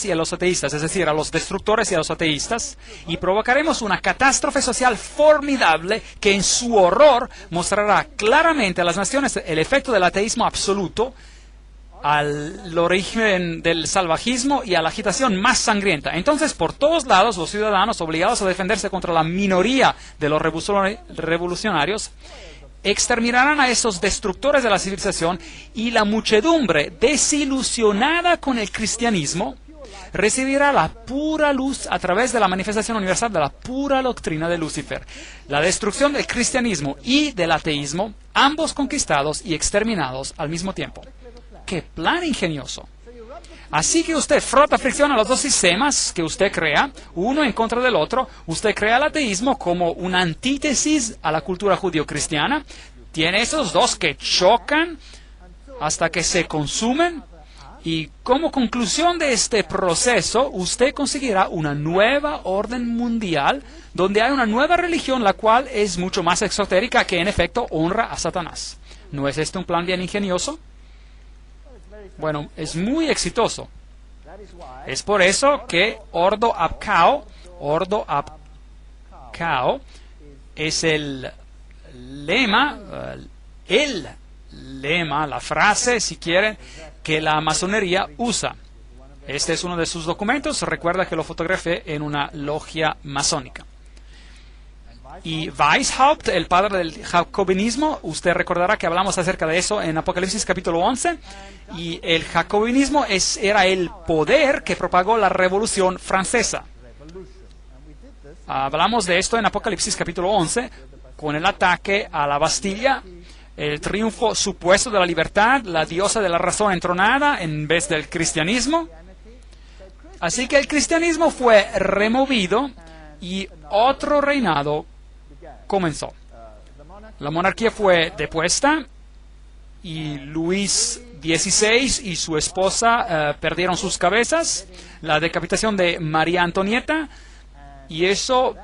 y a los ateístas, es decir, a los destructores y a los ateístas, y provocaremos una catástrofe social formidable que en su horror mostrará claramente a las naciones el efecto del ateísmo absoluto, al origen del salvajismo y a la agitación más sangrienta. Entonces, por todos lados, los ciudadanos obligados a defenderse contra la minoría de los revolucionarios exterminarán a esos destructores de la civilización, y la muchedumbre desilusionada con el cristianismo recibirá la pura luz a través de la manifestación universal de la pura doctrina de Lucifer. La destrucción del cristianismo y del ateísmo, ambos conquistados y exterminados al mismo tiempo. ¡Qué plan ingenioso! Así que usted frota fricción a los dos sistemas que usted crea, uno en contra del otro. Usted crea el ateísmo como una antítesis a la cultura judío-cristiana. Tiene esos dos que chocan hasta que se consumen. Y como conclusión de este proceso, usted conseguirá una nueva orden mundial donde hay una nueva religión, la cual es mucho más exotérica, que en efecto honra a Satanás. ¿No es este un plan bien ingenioso? Bueno, es muy exitoso. Es por eso que Ordo ab Chao es el lema, la frase, si quieren, que la masonería usa. Este es uno de sus documentos. Recuerda que lo fotografié en una logia masónica. Y Weishaupt, el padre del jacobinismo, usted recordará que hablamos acerca de eso en Apocalipsis capítulo 11, y el jacobinismo era el poder que propagó la Revolución Francesa. Hablamos de esto en Apocalipsis capítulo 11, con el ataque a la Bastilla, el triunfo supuesto de la libertad, la diosa de la razón entronada en vez del cristianismo. Así que el cristianismo fue removido y otro reinado comenzó. La monarquía fue depuesta y Luis XVI y su esposa perdieron sus cabezas. La decapitación de María Antonieta, y eso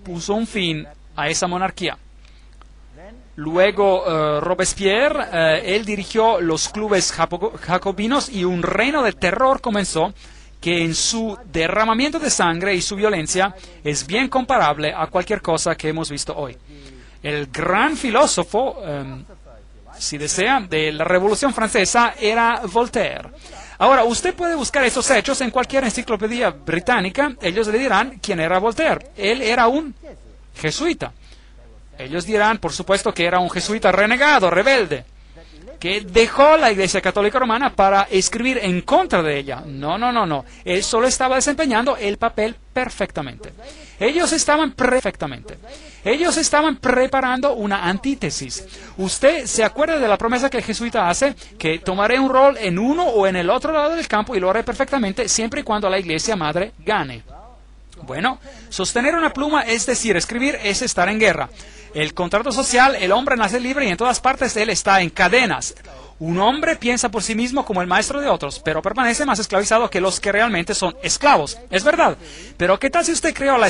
puso un fin a esa monarquía. Luego Robespierre, él dirigió los clubes jacobinos y un reino de terror comenzó, que en su derramamiento de sangre y su violencia es bien comparable a cualquier cosa que hemos visto hoy. El gran filósofo, si desea, de la Revolución Francesa era Voltaire. Ahora, usted puede buscar esos hechos en cualquier enciclopedia británica. Ellos le dirán quién era Voltaire. Él era un jesuita. Ellos dirán, por supuesto, que era un jesuita renegado, rebelde, que dejó la Iglesia Católica Romana para escribir en contra de ella. No. Él solo estaba desempeñando el papel perfectamente. Ellos estaban preparando una antítesis. Usted se acuerda de la promesa que el jesuita hace, que tomaré un rol en uno o en el otro lado del campo y lo haré perfectamente siempre y cuando la Iglesia Madre gane. Bueno, sostener una pluma, es decir, escribir, es estar en guerra. El contrato social, el hombre nace libre y en todas partes él está en cadenas. Un hombre piensa por sí mismo como el maestro de otros, pero permanece más esclavizado que los que realmente son esclavos. Es verdad. Pero ¿qué tal si usted creó la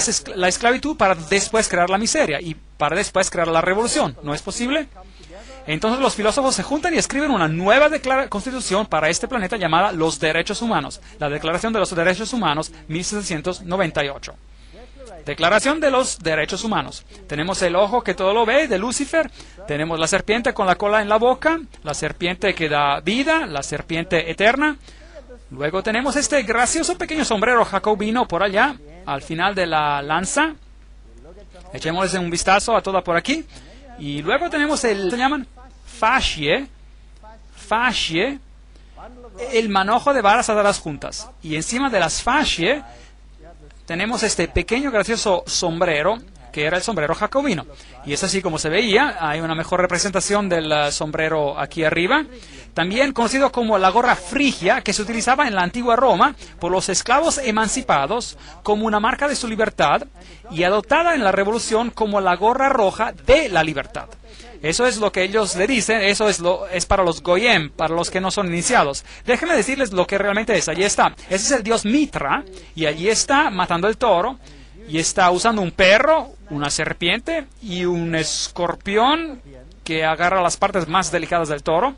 esclavitud para después crear la miseria y para después crear la revolución? ¿No es posible? Entonces los filósofos se juntan y escriben una nueva constitución para este planeta llamada Los Derechos Humanos, la Declaración de los Derechos Humanos, 1798. Declaración de los Derechos Humanos. Tenemos el ojo que todo lo ve, de Lucifer. Tenemos la serpiente con la cola en la boca, la serpiente que da vida, la serpiente eterna. Luego tenemos este gracioso pequeño sombrero jacobino por allá, al final de la lanza. Echémosle un vistazo a toda por aquí. Y luego tenemos se llaman fascie, el manojo de varas atadas juntas. Y encima de las fascie tenemos este pequeño gracioso sombrero, que era el sombrero jacobino. Y es así como se veía. Hay una mejor representación del sombrero aquí arriba. También conocido como la gorra frigia, que se utilizaba en la antigua Roma por los esclavos emancipados como una marca de su libertad, y adoptada en la Revolución como la gorra roja de la libertad. Eso es lo que ellos le dicen, eso es para los Goyim, para los que no son iniciados. Déjenme decirles lo que realmente es. Allí está. Ese es el dios Mitra, y allí está matando el toro, y está usando un perro, una serpiente y un escorpión que agarra las partes más delicadas del toro.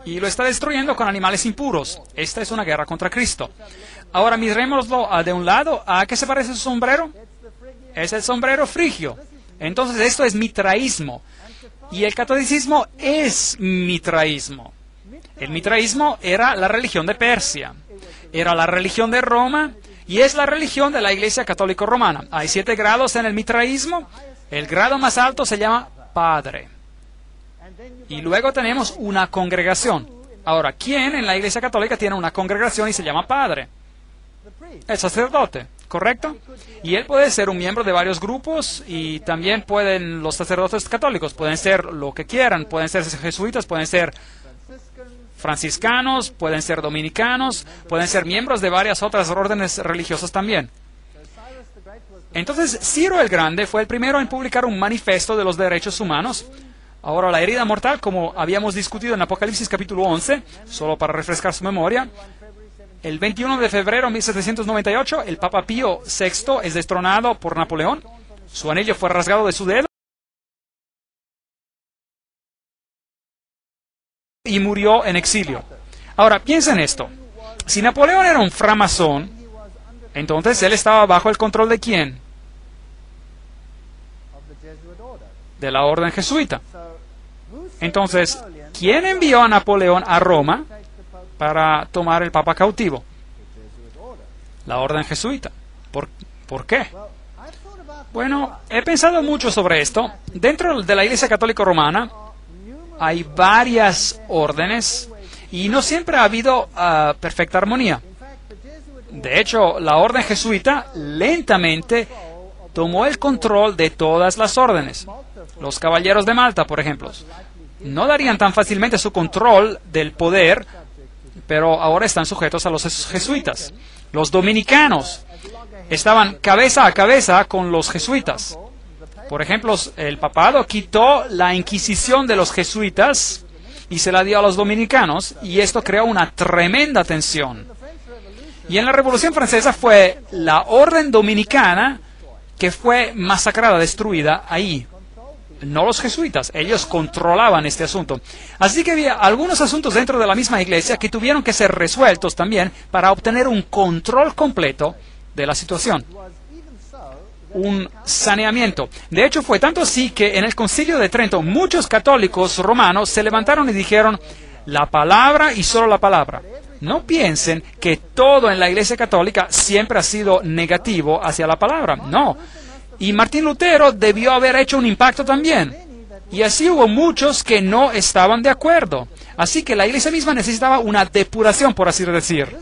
y lo está destruyendo con animales impuros. Esta es una guerra contra Cristo. Ahora mirémoslo de un lado. ¿A qué se parece su sombrero? Es el sombrero frigio. Entonces esto es mitraísmo. Y el catolicismo es mitraísmo. El mitraísmo era la religión de Persia. Era la religión de Roma y es la religión de la Iglesia Católica Romana. Hay 7 grados en el mitraísmo. El grado más alto se llama padre. Y luego tenemos una congregación. Ahora, ¿quién en la Iglesia Católica tiene una congregación y se llama padre? El sacerdote, ¿correcto? Y él puede ser un miembro de varios grupos y también pueden los sacerdotes católicos, pueden ser lo que quieran, pueden ser jesuitas, pueden ser franciscanos, pueden ser dominicanos, pueden ser miembros de varias otras órdenes religiosas también. Entonces, Ciro el Grande fue el primero en publicar un manifiesto de los derechos humanos. Ahora, la herida mortal, como habíamos discutido en Apocalipsis capítulo 11, solo para refrescar su memoria, el 21 de febrero de 1798, el Papa Pío VI es destronado por Napoleón, su anillo fue rasgado de su dedo y murió en exilio. Ahora, piensen esto. Si Napoleón era un framasón, entonces él estaba bajo el control ¿de quién? De la orden jesuita. Entonces, ¿quién envió a Napoleón a Roma para tomar el Papa cautivo? La orden jesuita. ¿Por qué? Bueno, he pensado mucho sobre esto. Dentro de la Iglesia Católica Romana hay varias órdenes y no siempre ha habido perfecta armonía. De hecho, la orden jesuita lentamente tomó el control de todas las órdenes. Los caballeros de Malta, por ejemplo, no darían tan fácilmente su control del poder, pero ahora están sujetos a los jesuitas. Los dominicanos estaban cabeza a cabeza con los jesuitas. Por ejemplo, el papado quitó la Inquisición de los jesuitas y se la dio a los dominicanos, y esto creó una tremenda tensión. Y en la Revolución Francesa fue la orden dominicana que fue masacrada, destruida ahí. No los jesuitas, ellos controlaban este asunto. Así que había algunos asuntos dentro de la misma iglesia que tuvieron que ser resueltos también para obtener un control completo de la situación. Un saneamiento. De hecho, fue tanto así que en el Concilio de Trento muchos católicos romanos se levantaron y dijeron la palabra y solo la palabra. No piensen que todo en la Iglesia Católica siempre ha sido negativo hacia la palabra. No. Y Martín Lutero debió haber hecho un impacto también. Y así hubo muchos que no estaban de acuerdo. Así que la Iglesia misma necesitaba una depuración, por así decir.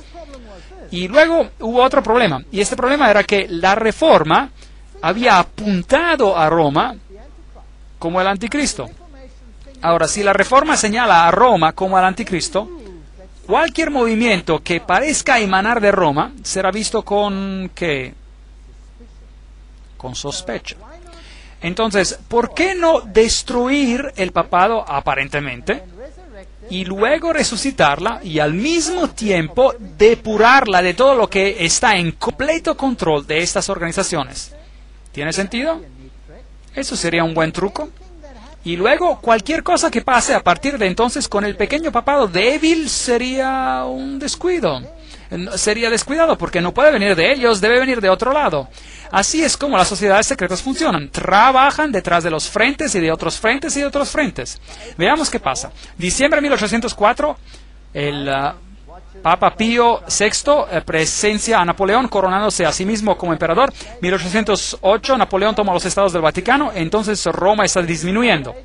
Y luego hubo otro problema. Y este problema era que la Reforma había apuntado a Roma como el anticristo. Ahora, si la Reforma señala a Roma como al anticristo, cualquier movimiento que parezca emanar de Roma será visto con ¿qué? Con sospecha. Entonces, ¿por qué no destruir el papado aparentemente y luego resucitarla y al mismo tiempo depurarla de todo lo que está en completo control de estas organizaciones? ¿Tiene sentido? Eso sería un buen truco. Y luego, cualquier cosa que pase a partir de entonces con el pequeño papado débil sería un descuido. Sería descuidado porque no puede venir de ellos, debe venir de otro lado. Así es como las sociedades secretas funcionan. Trabajan detrás de los frentes y de otros frentes y de otros frentes. Veamos qué pasa. Diciembre de 1804, el Papa Pío VI presencia a Napoleón coronándose a sí mismo como emperador. 1808, Napoleón toma los estados del Vaticano, entonces Roma está disminuyendo.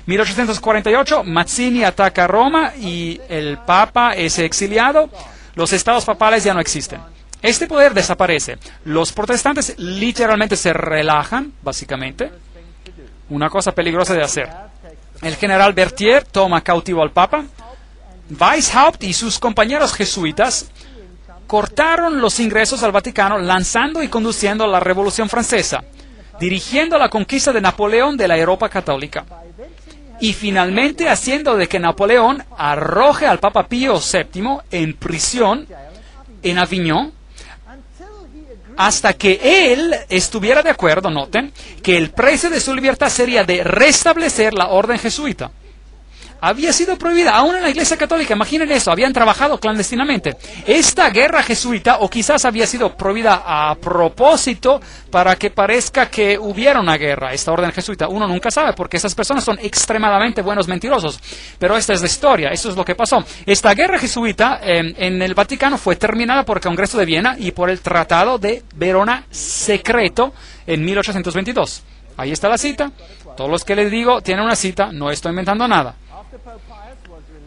1848, Mazzini ataca a Roma y el Papa es exiliado. Los estados papales ya no existen. Este poder desaparece. Los protestantes literalmente se relajan, básicamente. Una cosa peligrosa de hacer. El general Berthier toma cautivo al Papa. Weishaupt y sus compañeros jesuitas cortaron los ingresos al Vaticano, lanzando y conduciendo la Revolución Francesa, dirigiendo la conquista de Napoleón de la Europa católica. Y finalmente haciendo de que Napoleón arroje al Papa Pío VII en prisión en Aviñón, hasta que él estuviera de acuerdo, noten, que el precio de su libertad sería de restablecer la orden jesuita. había sido prohibida, aún en la Iglesia Católica. Imaginen eso, habían trabajado clandestinamente. Esta guerra jesuita, o quizás había sido prohibida a propósito para que parezca que hubiera una guerra, esta orden jesuita. Uno nunca sabe, porque esas personas son extremadamente buenos mentirosos. Pero esta es la historia, esto es lo que pasó. Esta guerra jesuita en el Vaticano fue terminada por el Congreso de Viena y por el Tratado de Verona secreto en 1822. Ahí está la cita. Todos los que les digo tienen una cita, no estoy inventando nada.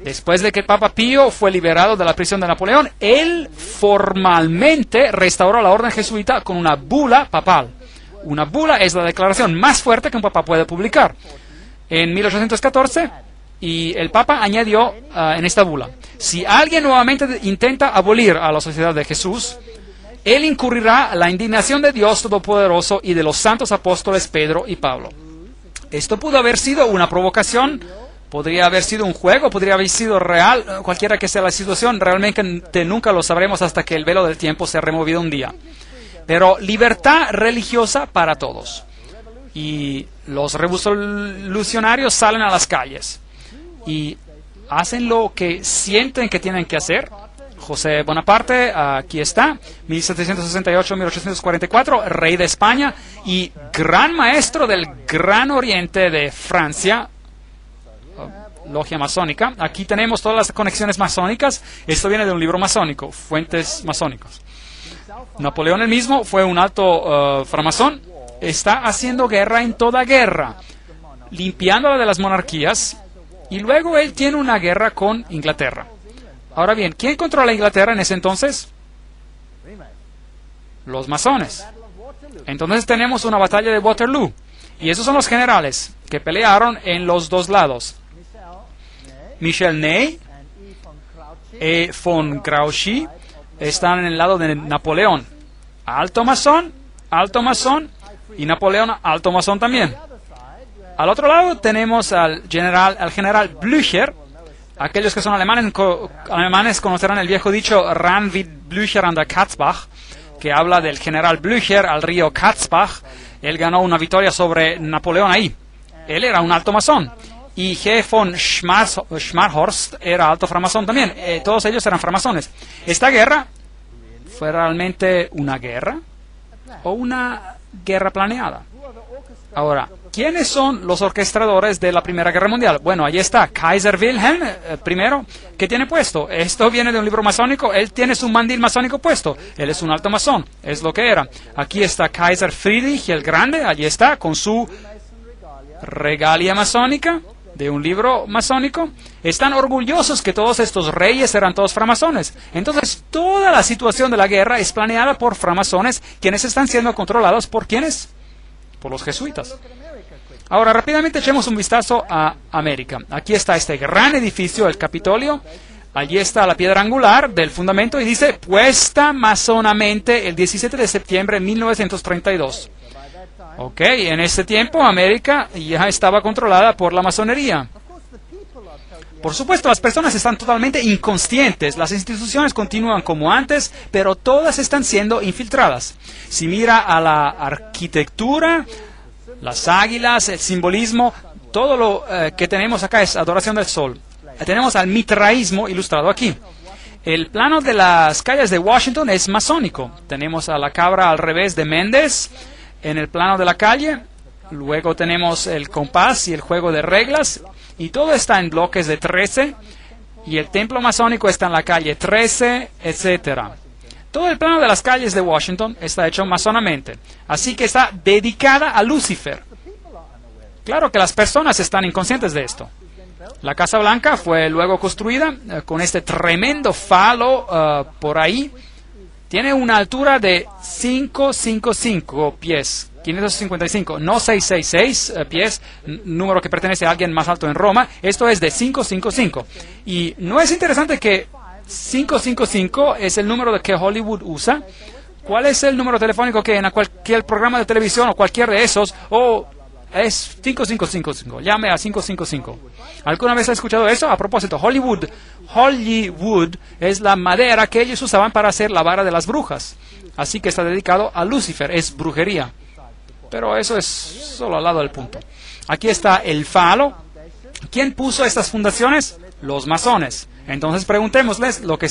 Después de que el Papa Pío fue liberado de la prisión de Napoleón, él formalmente restauró la orden jesuita con una bula papal. Una bula es la declaración más fuerte que un papa puede publicar. En 1814, y el Papa añadió en esta bula: si alguien nuevamente intenta abolir a la Sociedad de Jesús, él incurrirá la indignación de Dios Todopoderoso y de los santos apóstoles Pedro y Pablo. Esto pudo haber sido una provocación, podría haber sido un juego, podría haber sido real, cualquiera que sea la situación, realmente nunca lo sabremos hasta que el velo del tiempo sea removido un día. Pero libertad religiosa para todos. Y los revolucionarios salen a las calles y hacen lo que sienten que tienen que hacer. José Bonaparte, aquí está, 1768-1844, rey de España y gran maestro del Gran Oriente de Francia, logia masónica. Aquí tenemos todas las conexiones masónicas. Esto viene de un libro masónico, fuentes masónicos. Napoleón el mismo fue un alto framasón. Está haciendo guerra en toda guerra, limpiándola de las monarquías, y luego él tiene una guerra con Inglaterra. Ahora bien, ¿quién controla Inglaterra en ese entonces? Los masones. Entonces tenemos una batalla de Waterloo. Y esos son los generales que pelearon en los dos lados. Michel Ney y von Grouchy están en el lado de Napoleón. Alto masón, y Napoleón alto masón también. Al otro lado tenemos al general Blücher. Aquellos que son alemanes conocerán el viejo dicho Ran wie Blücher an der Katzbach, que habla del general Blücher al río Katzbach. Él ganó una victoria sobre Napoleón ahí. Él era un alto masón. Y G. von Schmarhorst era alto framasón también. Todos ellos eran framasones. ¿Esta guerra fue realmente una guerra o una guerra planeada? Ahora, ¿quiénes son los orquestadores de la Primera Guerra Mundial? Bueno, ahí está, Kaiser Wilhelm I, ¿qué tiene puesto? Esto viene de un libro masónico, él tiene su mandil masónico puesto, él es un alto masón, es lo que era. Aquí está Kaiser Friedrich el Grande, allí está, con su regalia masónica, de un libro masónico. Están orgullosos que todos estos reyes eran todos framasones. Entonces, toda la situación de la guerra es planeada por framasones, quienes están siendo controlados por ¿quiénes? Por los jesuitas. Ahora, rápidamente echemos un vistazo a América. Aquí está este gran edificio, el Capitolio. Allí está la piedra angular del fundamento y dice, puesta masonamente el 17 de septiembre de 1932. Ok, en ese tiempo América ya estaba controlada por la masonería. Por supuesto, las personas están totalmente inconscientes. Las instituciones continúan como antes, pero todas están siendo infiltradas. Si mira a la arquitectura, las águilas, el simbolismo, todo lo que tenemos acá es adoración del sol. Tenemos al mitraísmo ilustrado aquí. El plano de las calles de Washington es masónico. Tenemos a la cabra al revés de Méndez en el plano de la calle. Luego tenemos el compás y el juego de reglas. Y todo está en bloques de 13. Y el templo masónico está en la calle 13, etcétera. Todo el plano de las calles de Washington está hecho masonamente. Así que está dedicada a Lucifer. Claro que las personas están inconscientes de esto. La Casa Blanca fue luego construida con este tremendo falo por ahí. Tiene una altura de 555 pies, 555, no 666 pies, número que pertenece a alguien más alto en Roma. Esto es de 555. Y ¿no es interesante que 555 es el número que Hollywood usa? ¿Cuál es el número telefónico que en cualquier programa de televisión o cualquier de esos? Es 5555, llame a 555. ¿Alguna vez ha escuchado eso? A propósito, Hollywood es la madera que ellos usaban para hacer la vara de las brujas. Así que está dedicado a Lucifer, es brujería. Pero eso es solo al lado del punto. Aquí está el falo, ¿Quién puso estas fundaciones? Los masones. Entonces preguntémosles lo que